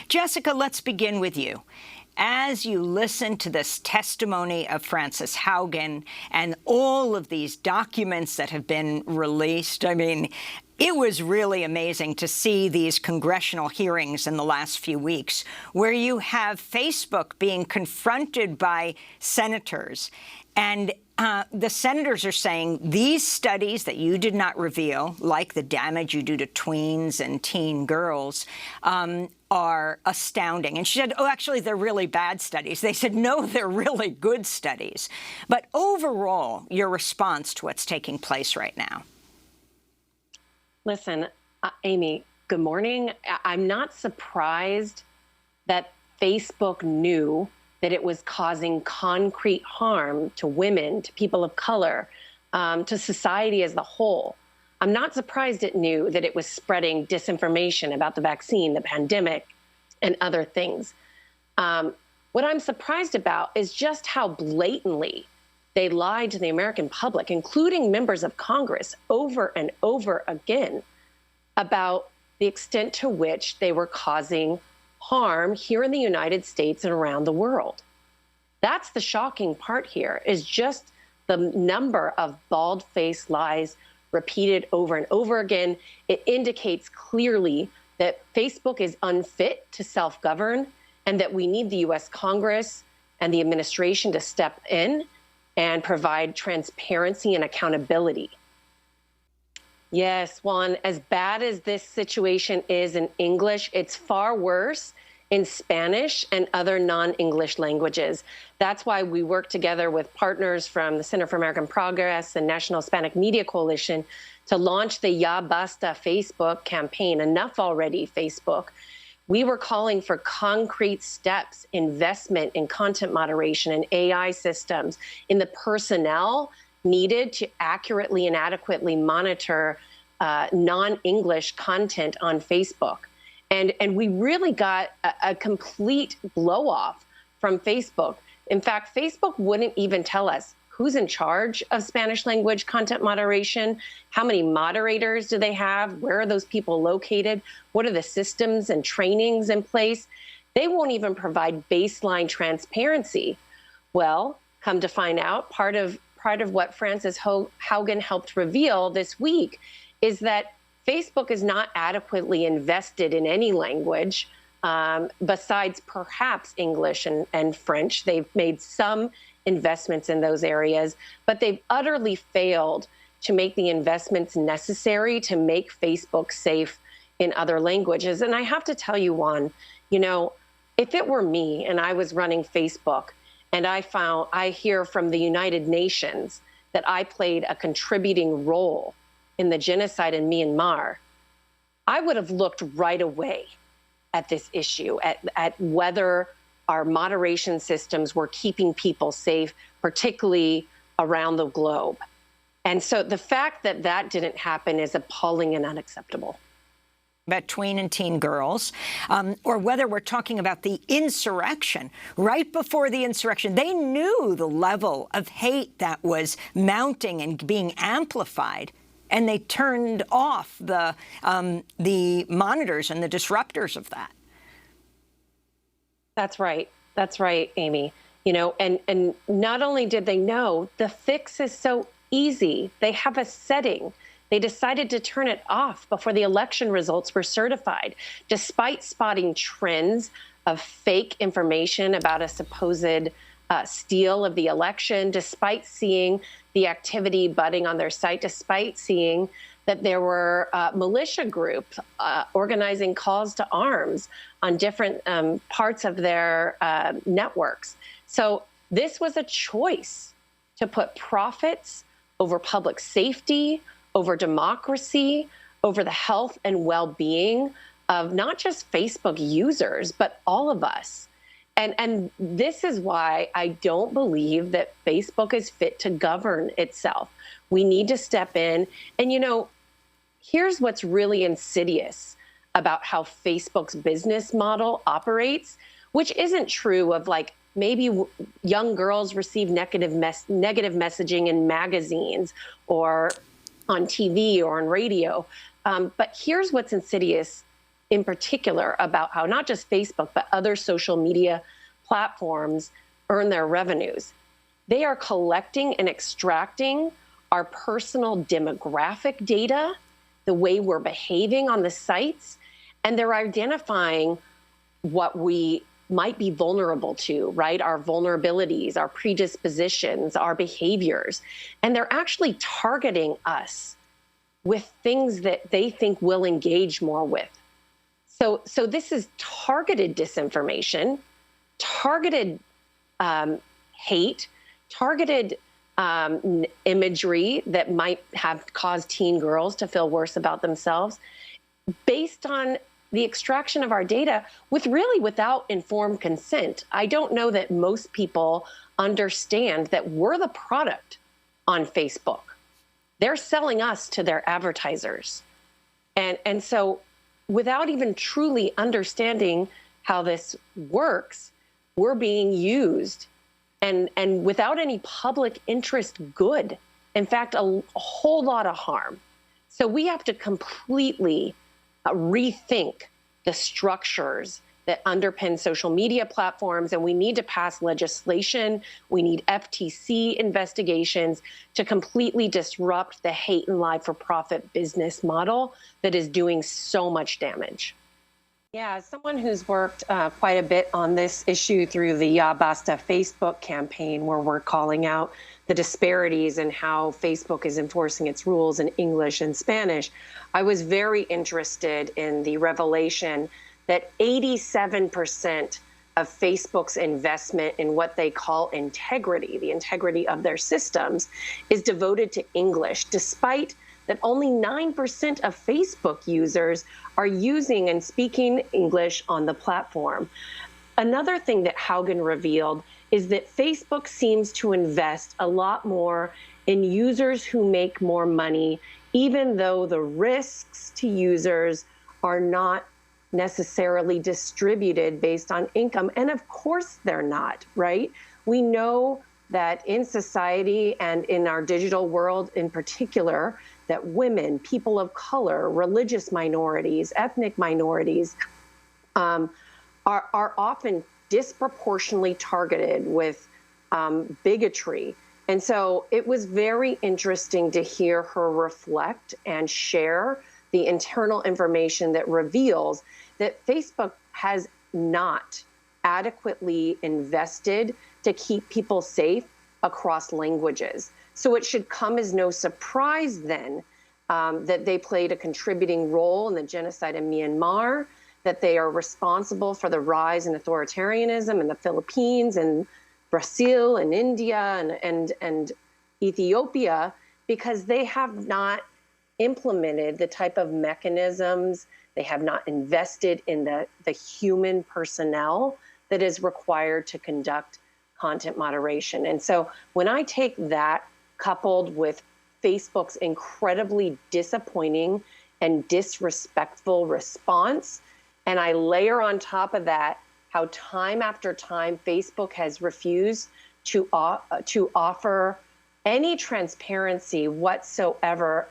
Jessica, let's begin with you. As you listen to this testimony of Frances Haugen and all of these documents that have been released, I mean, it was really amazing to see these congressional hearings in the last few weeks where you have Facebook being confronted by senators. And the senators are saying these studies that you did not reveal, like the damage you do to tweens and teen girls, are astounding. And she said, oh, actually, they're really bad studies. They said, no, they're really good studies. But overall, your response to what's taking place right now? Listen, Amy, good morning. I'm not surprised that Facebook knew that it was causing concrete harm to women, to people of color, to society as a whole. I'm not surprised it knew that it was spreading disinformation about the vaccine, the pandemic, and other things. What I'm surprised about is just how blatantly they lied to the American public, including members of Congress, over and over again about the extent to which they were causing harm here in the United States and around the world. That's the shocking part here, is just the number of bald-faced lies repeated over and over again. It indicates clearly that Facebook is unfit to self-govern and that we need the U.S. Congress and the administration to step in and provide transparency and accountability. Yes, Juan, as bad as this situation is in English, it's far worse in Spanish and other non-English languages. That's why we work together with partners from the Center for American Progress and National Hispanic Media Coalition to launch the Ya Basta Facebook campaign, Enough Already Facebook. We were calling for concrete steps, investment in content moderation and AI systems, in the personnel needed to accurately and adequately monitor non-English content on Facebook. And we really got a complete blow-off from Facebook. In fact, Facebook wouldn't even tell us who's in charge of Spanish language content moderation, how many moderators do they have, where are those people located, what are the systems and trainings in place. They won't even provide baseline transparency. Well, come to find out, part of what Frances Haugen helped reveal this week is that Facebook is not adequately invested in any language besides perhaps English and French. They've made some investments in those areas, but they've utterly failed to make the investments necessary to make Facebook safe in other languages. And I have to tell you, Juan, you know, if it were me and I was running Facebook and I hear from the United Nations that I played a contributing role in the genocide in Myanmar, I would have looked right away at this issue, at whether our moderation systems were keeping people safe, particularly around the globe. And so the fact that that didn't happen is appalling and unacceptable. About tween and teen girls, or whether we're talking about the insurrection. Right before the insurrection, they knew the level of hate that was mounting and being amplified, and they turned off the monitors and the disruptors of that. That's right. That's right, Amy. You know, and not only did they know, the fix is so easy. They have a setting. They decided to turn it off before the election results were certified, despite spotting trends of fake information about a supposed steal of the election, despite seeing the activity budding on their site, despite seeing that there were militia groups organizing calls to arms on different parts of their networks. So this was a choice to put profits over public safety, over democracy, over the health and well-being of not just Facebook users, but all of us. And this is why I don't believe that Facebook is fit to govern itself. We need to step in. And, you know, here's what's really insidious about how Facebook's business model operates, which isn't true of, like, maybe young girls receive negative messaging in magazines or on TV or on radio. But here's what's insidious in particular about how not just Facebook, but other social media platforms earn their revenues. They are collecting and extracting our personal demographic data, the way we're behaving on the sites, and they're identifying what we might be vulnerable to, right? Our vulnerabilities, our predispositions, our behaviors. And they're actually targeting us with things that they think we'll engage more with. So this is targeted disinformation, targeted hate, targeted imagery that might have caused teen girls to feel worse about themselves based on the extraction of our data without informed consent. I don't know that most people understand that we're the product on Facebook. They're selling us to their advertisers. And so without even truly understanding how this works, we're being used and without any public interest good. In fact, a whole lot of harm. So we have to completely rethink the structures that underpin social media platforms, and we need to pass legislation. We need FTC investigations to completely disrupt the hate and lie for profit business model that is doing so much damage. Yeah, as someone who's worked quite a bit on this issue through the Ya Basta Facebook campaign, where we're calling out the disparities in how Facebook is enforcing its rules in English and Spanish, I was very interested in the revelation that 87% of Facebook's investment in what they call integrity, the integrity of their systems, is devoted to English, despite that only 9% of Facebook users are using and speaking English on the platform. Another thing that Haugen revealed is that Facebook seems to invest a lot more in users who make more money, even though the risks to users are not necessarily distributed based on income. And of course they're not, right? We know that in society and in our digital world in particular, that women, people of color, religious minorities, ethnic minorities are often disproportionately targeted with bigotry. And so it was very interesting to hear her reflect and share the internal information that reveals that Facebook has not adequately invested to keep people safe across languages. So it should come as no surprise then that they played a contributing role in the genocide in Myanmar, that they are responsible for the rise in authoritarianism in the Philippines and Brazil and India and Ethiopia, because they have not implemented the type of mechanisms, they have not invested in the human personnel that is required to conduct content moderation. And so when I take that coupled with Facebook's incredibly disappointing and disrespectful response, and I layer on top of that how time after time Facebook has refused to offer any transparency whatsoever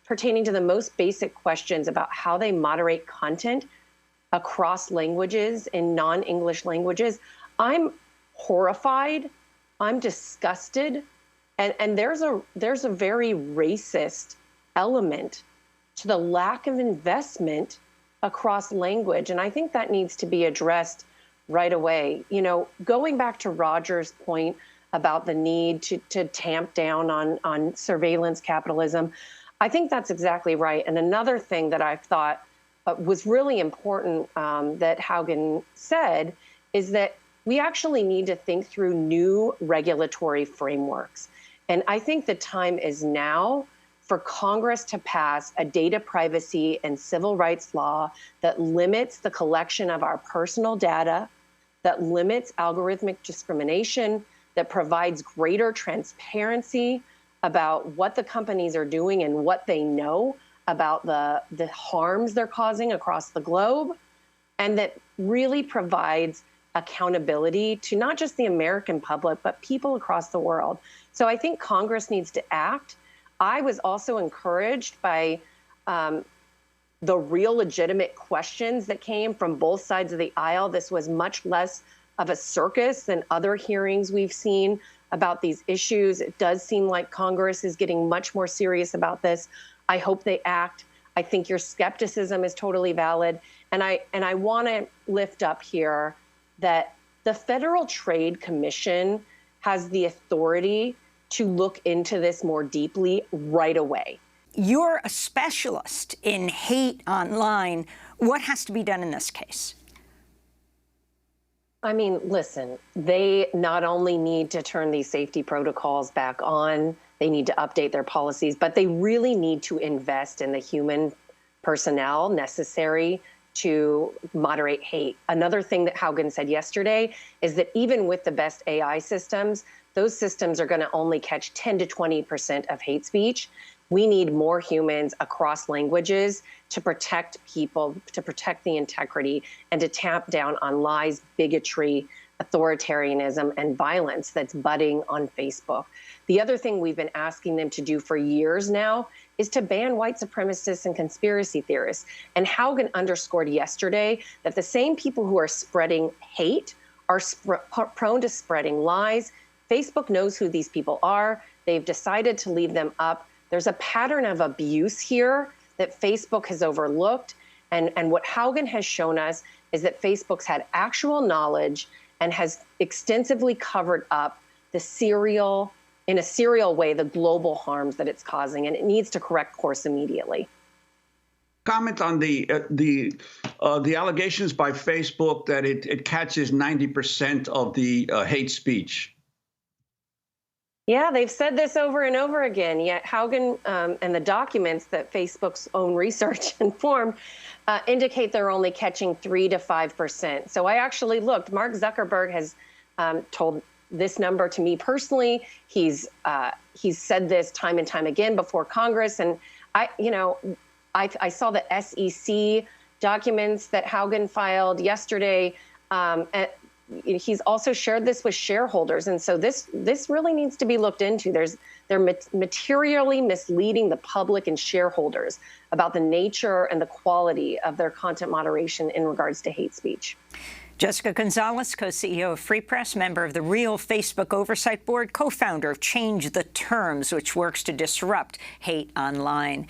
pertaining to the most basic questions about how they moderate content across languages in non-English languages, I'm horrified, I'm disgusted, and there's a very racist element to the lack of investment across language, and I think that needs to be addressed right away. You know, going back to Roger's point about the need to tamp down on surveillance capitalism, I think that's exactly right. And another thing that I thought was really important that Haugen said is that we actually need to think through new regulatory frameworks. And I think the time is now for Congress to pass a data privacy and civil rights law that limits the collection of our personal data, that limits algorithmic discrimination, that provides greater transparency about what the companies are doing and what they know about the harms they're causing across the globe, and that really provides accountability to not just the American public, but people across the world. So I think Congress needs to act. I was also encouraged by the real legitimate questions that came from both sides of the aisle. This was much less of a circus than other hearings we've seen about these issues. It does seem like Congress is getting much more serious about this. I hope they act. I think your skepticism is totally valid. And I want to lift up here that the Federal Trade Commission has the authority to look into this more deeply right away. You're a specialist in hate online. What has to be done in this case? I mean, listen, they not only need to turn these safety protocols back on, they need to update their policies, but they really need to invest in the human personnel necessary to moderate hate. Another thing that Haugen said yesterday is that even with the best AI systems, those systems are going to only catch 10 to 20% of hate speech. We need more humans across languages to protect people, to protect the integrity, and to tamp down on lies, bigotry, authoritarianism, and violence that's budding on Facebook. The other thing we've been asking them to do for years now is to ban white supremacists and conspiracy theorists. And Haugen underscored yesterday that the same people who are spreading hate are prone to spreading lies. Facebook knows who these people are. They've decided to leave them up. There's a pattern of abuse here that Facebook has overlooked. And what Haugen has shown us is that Facebook's had actual knowledge and has extensively covered up in a serial way, the global harms that it's causing, and it needs to correct course immediately. Comment on the allegations by Facebook that it catches 90% of the hate speech. Yeah, they've said this over and over again, yet Haugen and the documents that Facebook's own research informed indicate they're only catching 3 to 5%. So I actually looked. Mark Zuckerberg has told this number to me personally. He's said this time and time again before Congress. And I saw the SEC documents that Haugen filed yesterday. He's also shared this with shareholders. And so this really needs to be looked into. They're materially misleading the public and shareholders about the nature and the quality of their content moderation in regards to hate speech. Jessica González, co-CEO of Free Press, member of the Real Facebook Oversight Board, co-founder of Change the Terms, which works to disrupt hate online.